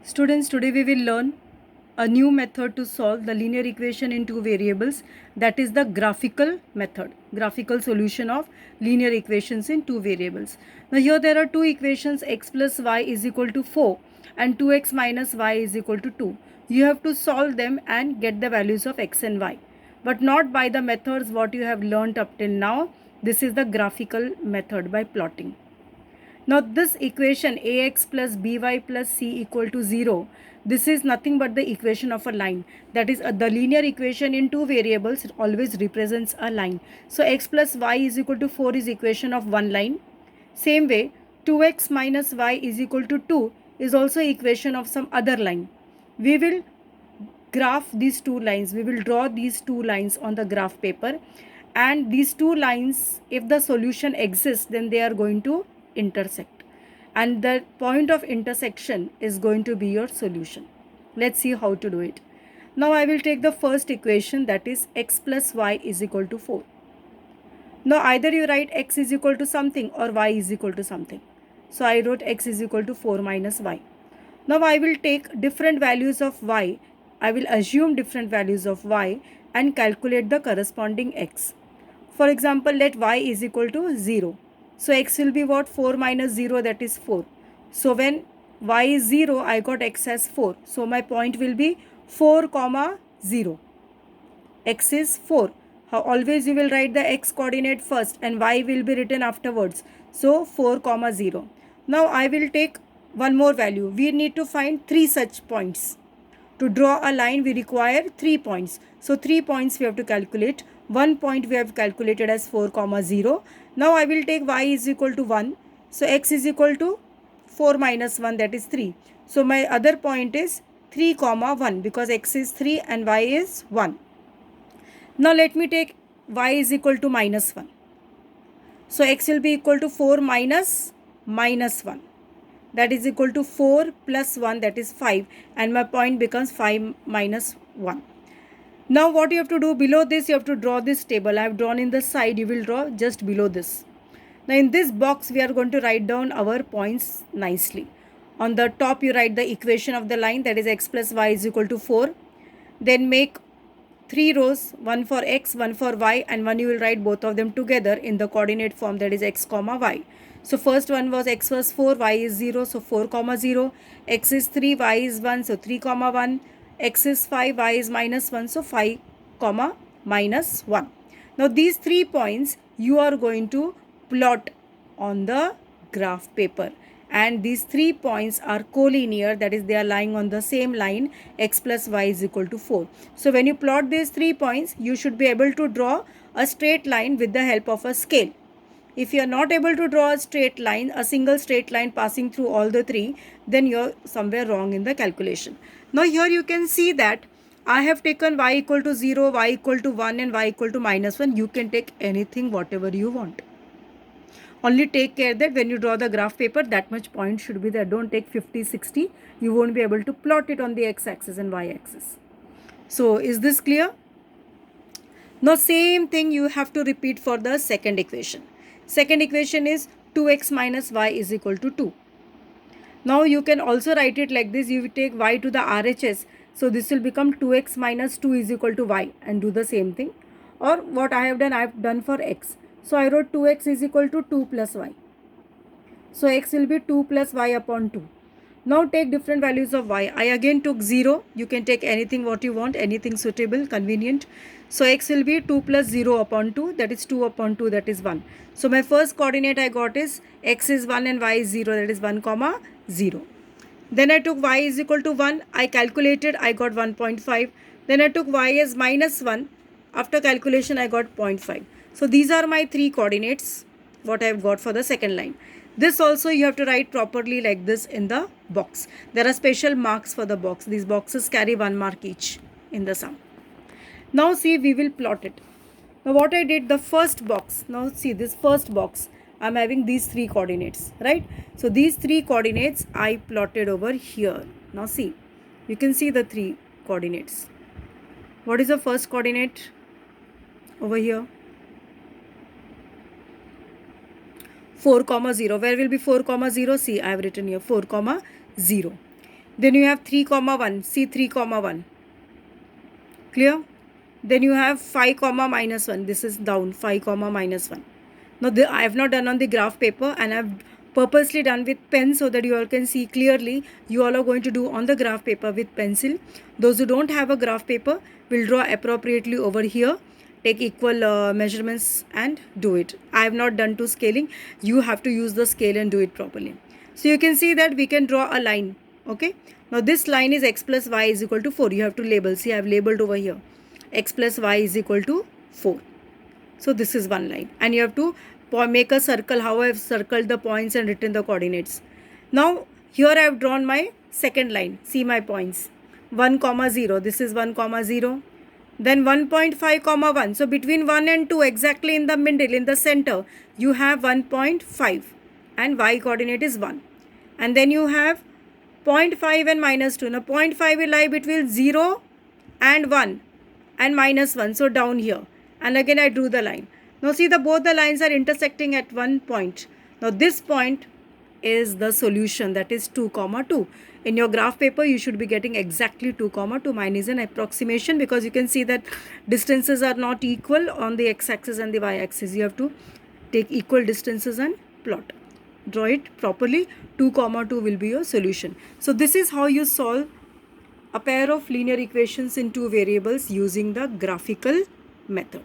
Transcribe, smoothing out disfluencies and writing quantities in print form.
Students, today we will learn a new method to solve the linear equation in two variables, that is the graphical method, graphical solution of linear equations in two variables. Now here there are two equations, x plus y is equal to 4 and 2x minus y is equal to 2. You have to solve them and get the values of x and y, but not by the methods what you have learnt up till now. This is the graphical method by plotting. Now this equation ax plus by plus c equal to 0, this is nothing but the equation of a line. That is the linear equation in two variables always represents a line. So x plus y is equal to 4 is equation of one line. Same way 2x minus y is equal to 2 is also equation of some other line. We will graph these two lines. We will draw these two lines on the graph paper, and these two lines, if the solution exists, then they are going to intersect, and the point of intersection is going to be your solution. Let's see how to do it. Now I will take the first equation, that is x plus y is equal to 4. Now either you write x is equal to something or y is equal to something. So I wrote x is equal to 4 minus y. Now I will take different values of y. I will assume different values of y and calculate the corresponding x. For example, let y is equal to 0. So x will be what? 4 minus 0, that is 4. So when y is 0, I got x as 4. So my point will be 4 comma 0. X is 4. How always you will write the x coordinate first and y will be written afterwards. So 4 comma 0. Now I will take one more value. We need to find 3 such points. To draw a line we require 3 points. So 3 points we have to calculate. One point we have calculated as 4 comma 0. Now I will take y is equal to 1. So x is equal to 4 minus 1, that is 3. So my other point is 3 comma 1 because x is 3 and y is 1. Now let me take y is equal to minus 1. So x will be equal to 4 minus 1. That is equal to 4 plus 1, that is 5, and my point becomes 5 minus 1. Now what you have to do, below this you have to draw this table. I have drawn in the side, you will draw just below this. Now in this box we are going to write down our points nicely. On the top you write the equation of the line, that is x plus y is equal to 4. Then make 3 rows, one for x, one for y, and one you will write both of them together in the coordinate form, that is x comma y. So first one was x was 4, y is 0, so 4 comma 0, x is 3, y is 1, so 3 comma 1, x is 5, y is minus 1, so 5 comma minus 1. Now these 3 points you are going to plot on the graph paper, and these 3 points are collinear, that is they are lying on the same line, x plus y is equal to 4. So when you plot these 3 points, you should be able to draw a straight line with the help of a scale. If you are not able to draw a straight line, a single straight line passing through all the 3, then you are somewhere wrong in the calculation. Now here you can see that I have taken y equal to 0, y equal to 1 and y equal to minus 1. You can take anything whatever you want. Only take care that when you draw the graph paper, that much point should be there. Don't take 50, 60. You won't be able to plot it on the x-axis and y-axis. So is this clear? Now same thing you have to repeat for the second equation. Second equation is 2x minus y is equal to 2. Now you can also write it like this. You take y to the RHS. So this will become 2x minus 2 is equal to y, and do the same thing. Or what I have done for x. So I wrote 2x is equal to 2 plus y. So x will be 2 plus y upon 2. Now take different values of y. I again took 0. You can take anything what you want, anything suitable, convenient. So x will be 2 plus 0 upon 2, that is 2 upon 2, that is 1. So my first coordinate I got is x is 1 and y is 0, that is 1 comma 0. Then I took y is equal to 1. I calculated, I got 1.5. Then I took y as minus 1. After calculation I got 0.5. So these are my 3 coordinates what I have got for the second line. This also you have to write properly like this in the box. There are special marks for the box. These boxes carry 1 mark each in the sum. Now see, we will plot it. Now what I did, the first box, now see this first box, I am having these 3 coordinates, right? So these 3 coordinates I plotted over here. Now see, you can see the 3 coordinates. What is the first coordinate over here? 4 comma 0. Where will be 4 comma 0? See, I have written here 4 comma 0. Then you have 3 comma 1, see 3 comma 1. Clear? Then you have 5 comma minus 1. This is down, 5 comma minus 1. Now I have not done on the graph paper, and I have purposely done with pen so that you all can see clearly. You all are going to do on the graph paper with pencil. Those who don't have a graph paper will draw appropriately over here. Take equal measurements and do it. I have not done to scaling. You have to use the scale and do it properly. So you can see that we can draw a line. Okay. Now this line is x plus y is equal to 4. You have to label. See, I have labeled over here. X plus y is equal to 4. So this is one line, and you have to make a circle. How I have circled the points and written the coordinates. Now here I have drawn my second line. See my points. 1 comma 0. This is 1 comma 0. Then 1.5 comma 1. So between 1 and 2, exactly in the middle, in the center, you have 1.5, and y coordinate is 1. And then you have 0.5 and minus 2. Now 0.5 will lie between 0 and 1 and minus 1. So down here. And again I drew the line. Now see, both the lines are intersecting at one point. Now this point is the solution, that is 2 comma 2. In your graph paper you should be getting exactly 2 comma 2. Mine is an approximation because you can see that distances are not equal on the x-axis and the y-axis. You have to take equal distances and plot. Draw it properly. 2 comma 2 will be your solution. So this is how you solve a pair of linear equations in two variables using the graphical method.